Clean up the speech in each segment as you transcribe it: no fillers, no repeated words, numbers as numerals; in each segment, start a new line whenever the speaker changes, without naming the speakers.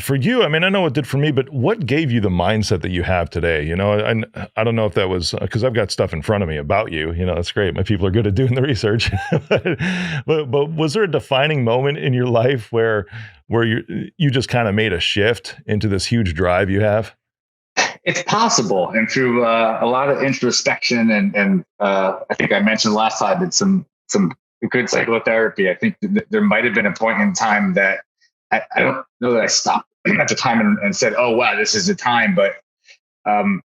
for you, I mean, I know it did for me, but what gave you the mindset that you have today? I don't know if that was because I've got stuff in front of me about you. That's great. My people are good at doing the research. but was there a defining moment in your life where you just kind of made a shift into this huge drive you have?
It's possible, and through a lot of introspection, and I think I mentioned last time that some good psychotherapy. I think there might have been a point in time that I don't know that I stopped at the time and said, "Oh wow, this is the time." But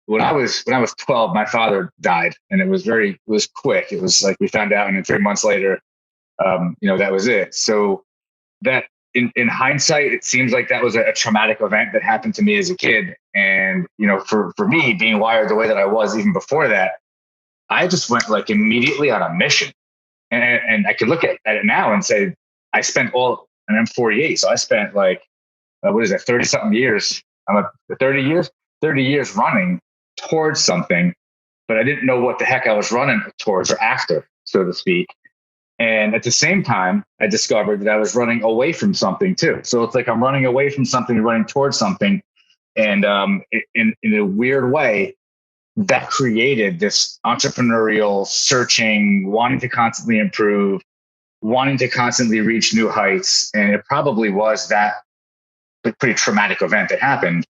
when I was 12, my father died, and it was quick. It was like we found out, and then 3 months later, that was it. So that in hindsight, it seems like that was a traumatic event that happened to me as a kid. And, for me being wired the way that I was even before that, I just went like immediately on a mission. And I could look at it now and say, I spent and I'm 48. So I spent like, 30 something years. 30 years running towards something, but I didn't know what the heck I was running towards or after, so to speak. And at the same time, I discovered that I was running away from something too. So it's like I'm running away from something, running towards something. And in a weird way, that created this entrepreneurial searching, wanting to constantly improve, wanting to constantly reach new heights. And it probably was that pretty traumatic event that happened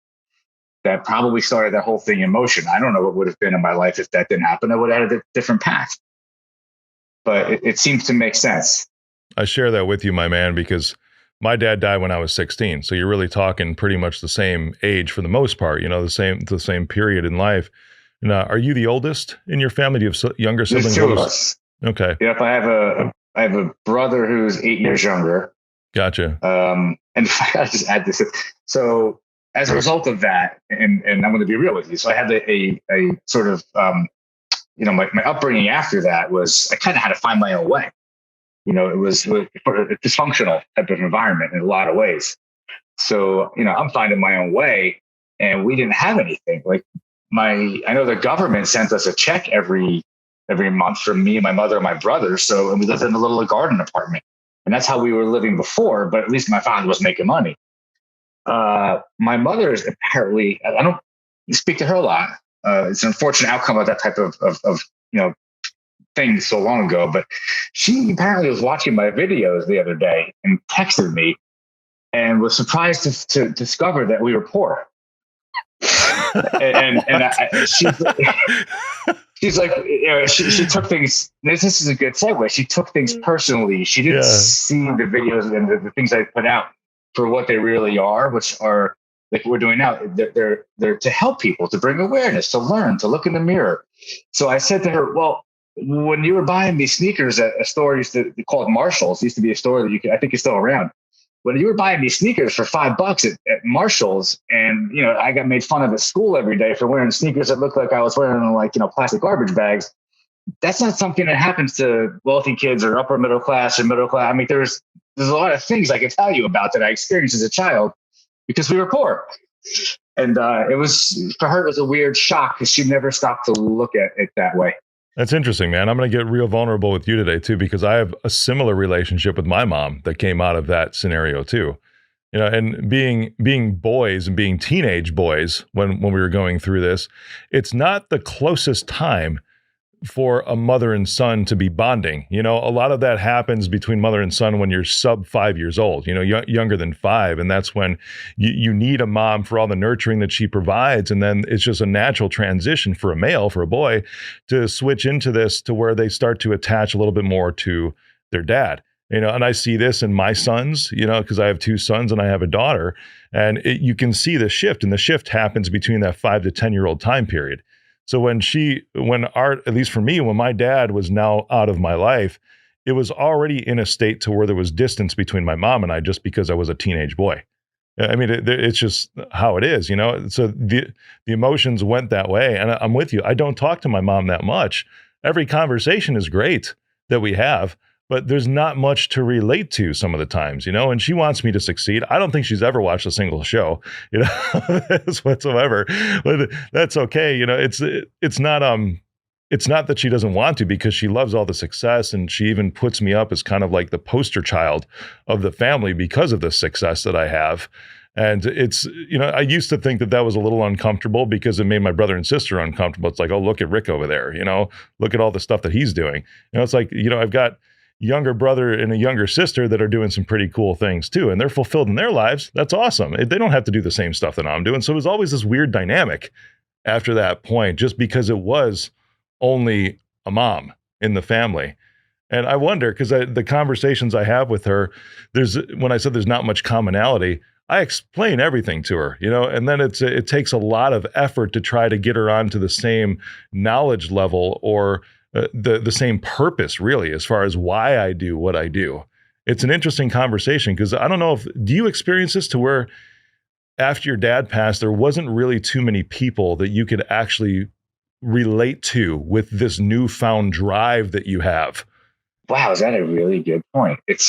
that probably started that whole thing in motion. I don't know what would have been in my life if that didn't happen. I would have had a different path. But it seems to make sense.
I share that with you, my man, because my dad died when I was 16. So you're really talking pretty much the same age for the most part, the same period in life. And are you the oldest in your family? Do you have younger siblings?
There's two of us.
Okay.
Yep. I have a brother who's 8 years younger.
Gotcha.
And if I gotta just add this. So as a result of that, and I'm going to be real with you. So I had a sort of, my upbringing after that was I kind of had to find my own way. It was a dysfunctional type of environment in a lot of ways. So, I'm finding my own way, and we didn't have anything. Like I know the government sent us a check every month from me and my mother and my brother. And we lived in a little garden apartment, and that's how we were living before. But at least my father was making money. My mother is apparently, I don't speak to her a lot. It's an unfortunate outcome of that type of thing so long ago, but she apparently was watching my videos the other day and texted me and was surprised to discover that we were poor. She's like, she took things. This is a good segue. She took things personally. She didn't see the videos and the things I put out for what they really are, which are like we're doing now. They're to help people, to bring awareness, to learn, to look in the mirror. So I said to her, well, when you were buying me sneakers at a store used to be called Marshall's, used to be a store that I think is still around. When you were buying me sneakers for $5 at Marshall's, and I got made fun of at school every day for wearing sneakers that looked like I was wearing plastic garbage bags. That's not something that happens to wealthy kids or upper middle class or middle class. I mean, there's a lot of things I can tell you about that I experienced as a child because we were poor. And it was a weird shock because she never stopped to look at it that way.
That's interesting, man. I'm going to get real vulnerable with you today too, because I have a similar relationship with my mom that came out of that scenario too. And being boys and being teenage boys when we were going through this, it's not the closest time for a mother and son to be bonding. A lot of that happens between mother and son when you're sub 5 years old, younger than 5. And that's when you need a mom for all the nurturing that she provides. And then it's just a natural transition for a boy to switch into this to where they start to attach a little bit more to their dad. And I see this in my sons, because I have 2 sons and I have a daughter, and you can see the shift, and the shift happens between that 5 to 10-year-old time period. So at least for me, when my dad was now out of my life, it was already in a state to where there was distance between my mom and I just because I was a teenage boy. I mean, it's just how it is, So the emotions went that way. And I'm with you. I don't talk to my mom that much. Every conversation is great that we have, but there's not much to relate to some of the times, and she wants me to succeed. I don't think she's ever watched a single show, whatsoever, but that's okay. It's not that she doesn't want to, because she loves all the success, and she even puts me up as kind of like the poster child of the family because of the success that I have. And it's, I used to think that that was a little uncomfortable because it made my brother and sister uncomfortable. It's like, oh, look at Rick over there, look at all the stuff that he's doing. It's like, I've got younger brother and a younger sister that are doing some pretty cool things too. And they're fulfilled in their lives. That's awesome. They don't have to do the same stuff that I'm doing. So it was always this weird dynamic after that point, just because it was only a mom in the family. And I wonder, because the conversations I have with her, when I said there's not much commonality, I explain everything to her, and then it takes a lot of effort to try to get her onto the same knowledge level or the same purpose, really, as far as why I do what I do. It's an interesting conversation because I don't know do you experience this to where after your dad passed, there wasn't really too many people that you could actually relate to with this newfound drive that you have?
Wow, is that a really good point? It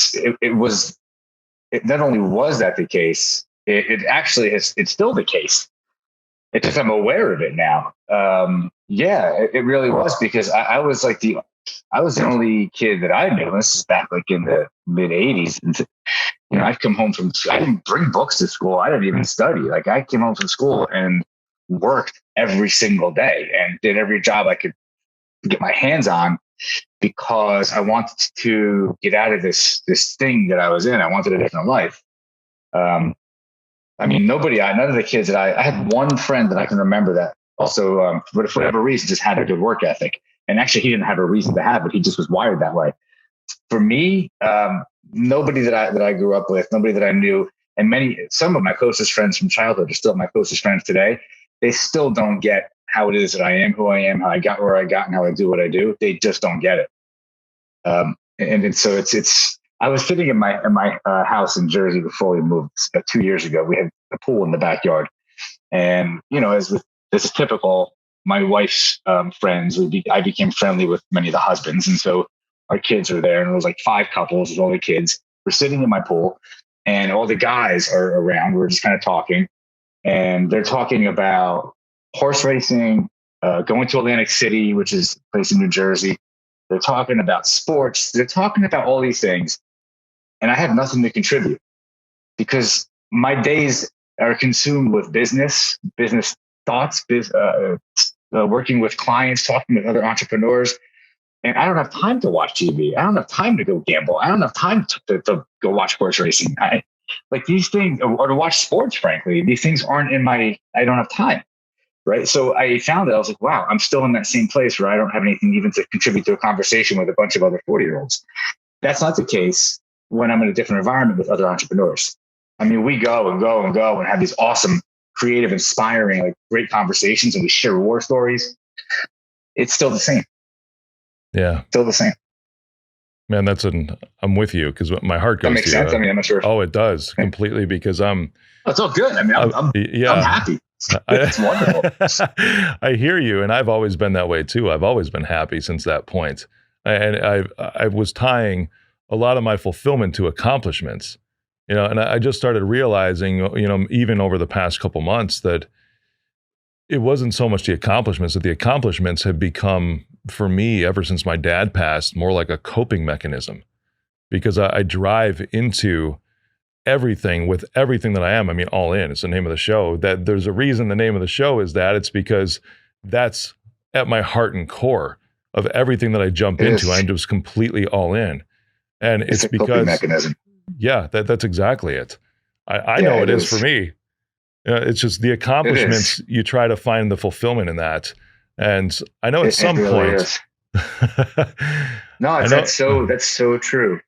not only was that the case, it actually is. It's still the case. It's just I'm aware of it now. It really was, because I was the only kid that I knew. This is back in the mid '80s, and I'd come home from. I didn't bring books to school. I didn't even study. I came home from school and worked every single day and did every job I could get my hands on, because I wanted to get out of this thing that I was in. I wanted a different life. None of the kids that I had one friend that I can remember that also, for whatever reason, just had a good work ethic. And actually, he didn't have a reason to have it. He just was wired that way. For me, nobody that I grew up with, nobody that I knew, and some of my closest friends from childhood are still my closest friends today. They still don't get how it is that I am who I am, how I got where I got, and how I do what I do. They just don't get it. So it's. I was sitting in my house in Jersey before we moved 2 years ago. We had a pool in the backyard, and as is typical, my wife's friends. I became friendly with many of the husbands, and so our kids were there, and it was 5 couples with all the kids. We're sitting in my pool, and all the guys are around. We're just kind of talking, and they're talking about horse racing, going to Atlantic City, which is a place in New Jersey. They're talking about sports. They're talking about all these things. And I have nothing to contribute, because my days are consumed with business thoughts, working with clients, talking with other entrepreneurs. And I don't have time to watch TV. I don't have time to go gamble. I don't have time to go watch horse racing. These things, or to watch sports, frankly, these things aren't I don't have time. Right. So I found that I was like, wow, I'm still in that same place where I don't have anything even to contribute to a conversation with a bunch of other 40-year-olds. That's not the case when I'm in a different environment with other entrepreneurs. We go and go and go and have these awesome, creative, inspiring, great conversations, and we share war stories. It's still the same.
Yeah.
Still the same.
Man, I'm with you, because my heart goes
that makes
to
sense.
you.
I'm not sure.
Oh, it does completely, because
it's all good. I'm happy. It's wonderful.
I hear you. And I've always been that way too. I've always been happy since that point. And I was tying a lot of my fulfillment to accomplishments, and I just started realizing, even over the past couple months, that it wasn't so much the accomplishments, that the accomplishments have become, for me, ever since my dad passed, more like a coping mechanism, because I drive into everything with everything that I am. All in. It's the name of the show. That there's a reason the name of the show is that. It's because that's at my heart and core of everything that I jump into. I'm just completely all in. And it's because, mechanism. Yeah, that's exactly it. I know it is for me. It's just the accomplishments, you try to find the fulfillment in that. And I know at some point.
No, that's so true.